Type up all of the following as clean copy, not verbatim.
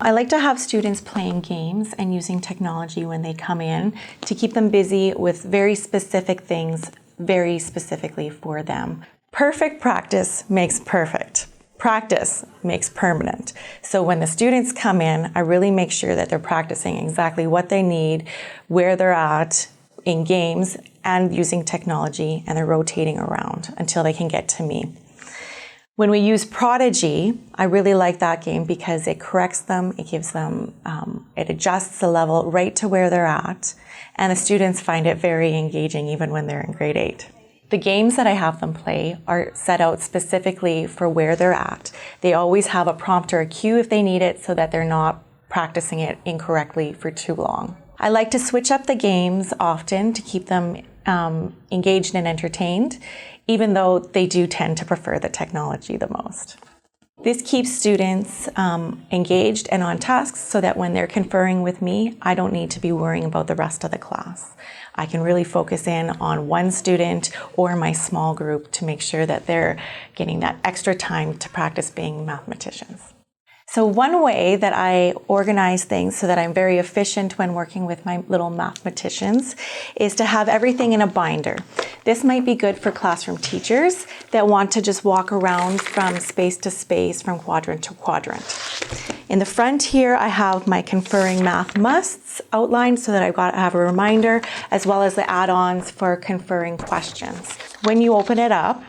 I like to have students playing games and using technology when they come in to keep them busy with very specific things, very specifically for them. Perfect practice makes perfect. Practice makes permanent. So when the students come in, I really make sure that they're practicing exactly what they need, where they're at in games, and using technology, and they're rotating around until they can get to me. When we use Prodigy, I really like that game because it corrects them, it gives them, it adjusts the level right to where they're at, and the students find it very engaging even when they're in grade 8. The games that I have them play are set out specifically for where they're at. They always have a prompt or a cue if they need it so that they're not practicing it incorrectly for too long. I like to switch up the games often to keep them engaged and entertained, even though they do tend to prefer the technology the most. This keeps students engaged and on task so that when they're conferring with me, I don't need to be worrying about the rest of the class. I can really focus in on one student or my small group to make sure that they're getting that extra time to practice being mathematicians. So one way that I organize things so that I'm very efficient when working with my little mathematicians is to have everything in a binder. This might be good for classroom teachers that want to just walk around from space to space, from quadrant to quadrant. In the front here, I have my conferring math musts outlined so that I have a reminder, as well as the add-ons for conferring questions. When you open it up,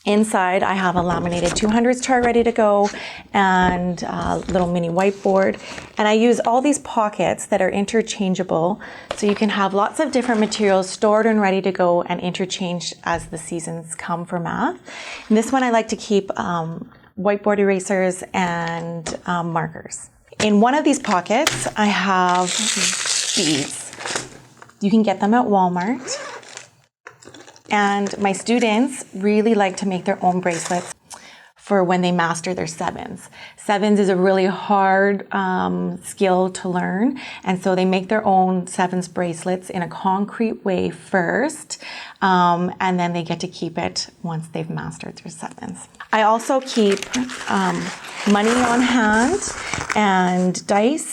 inside, I have a laminated 200s chart ready to go and a little mini whiteboard. And I use all these pockets that are interchangeable so you can have lots of different materials stored and ready to go and interchange as the seasons come for math. And this one I like to keep whiteboard erasers and markers. In one of these pockets, I have beads. You can get them at Walmart. And my students really like to make their own bracelets for when they master their sevens. Sevens is a really hard skill to learn, and so they make their own sevens bracelets in a concrete way first, and then they get to keep it once they've mastered their sevens. I also keep money on hand and dice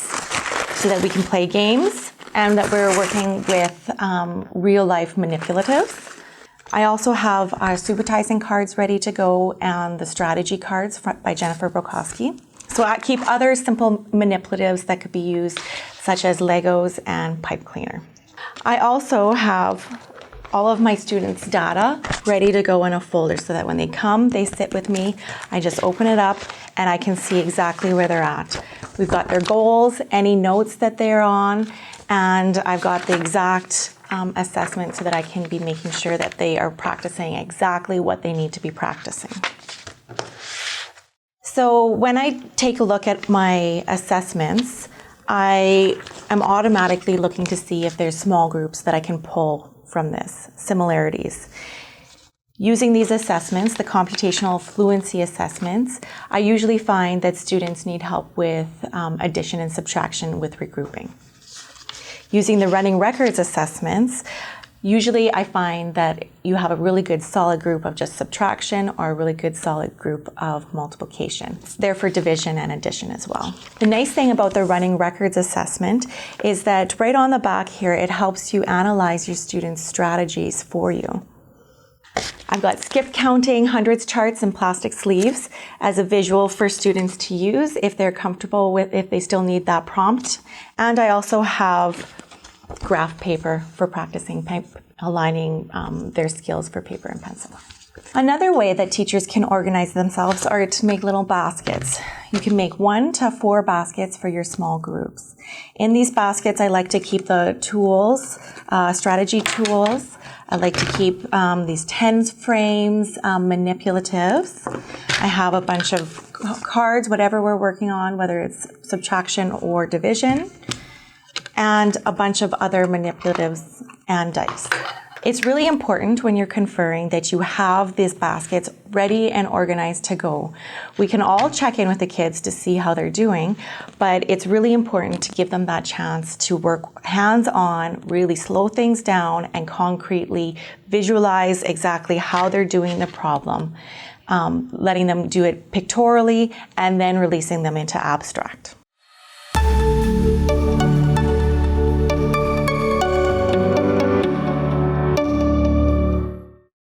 so that we can play games and that we're working with real-life manipulatives. I also have our subitizing cards ready to go and the strategy cards by Jennifer Brokowski. So I keep other simple manipulatives that could be used, such as Legos and pipe cleaner. I also have all of my students' data ready to go in a folder so that when they come, they sit with me, I just open it up and I can see exactly where they're at. We've got their goals, any notes that they're on, and I've got the exact assessment so that I can be making sure that they are practicing exactly what they need to be practicing. So when I take a look at my assessments, I am automatically looking to see if there's small groups that I can pull from this, similarities. Using these assessments, the computational fluency assessments, I usually find that students need help with addition and subtraction with regrouping. Using the running records assessments, usually I find that you have a really good solid group of just subtraction or a really good solid group of multiplication. It's there for division and addition as well. The nice thing about the running records assessment is that right on the back here, it helps you analyze your students' strategies for you. I've got skip counting, hundreds charts, and plastic sleeves as a visual for students to use if they're comfortable with, if they still need that prompt. And I also have graph paper for practicing aligning their skills for paper and pencil. Another way that teachers can organize themselves are to make little baskets. You can make 1 to 4 baskets for your small groups. In these baskets, I like to keep the tools, strategy tools. I like to keep these tens frames, manipulatives. I have a bunch of cards, whatever we're working on, whether it's subtraction or division, and a bunch of other manipulatives and dice. It's really important when you're conferring that you have these baskets ready and organized to go. We can all check in with the kids to see how they're doing, but it's really important to give them that chance to work hands-on, really slow things down and concretely visualize exactly how they're doing the problem, letting them do it pictorially and then releasing them into abstract.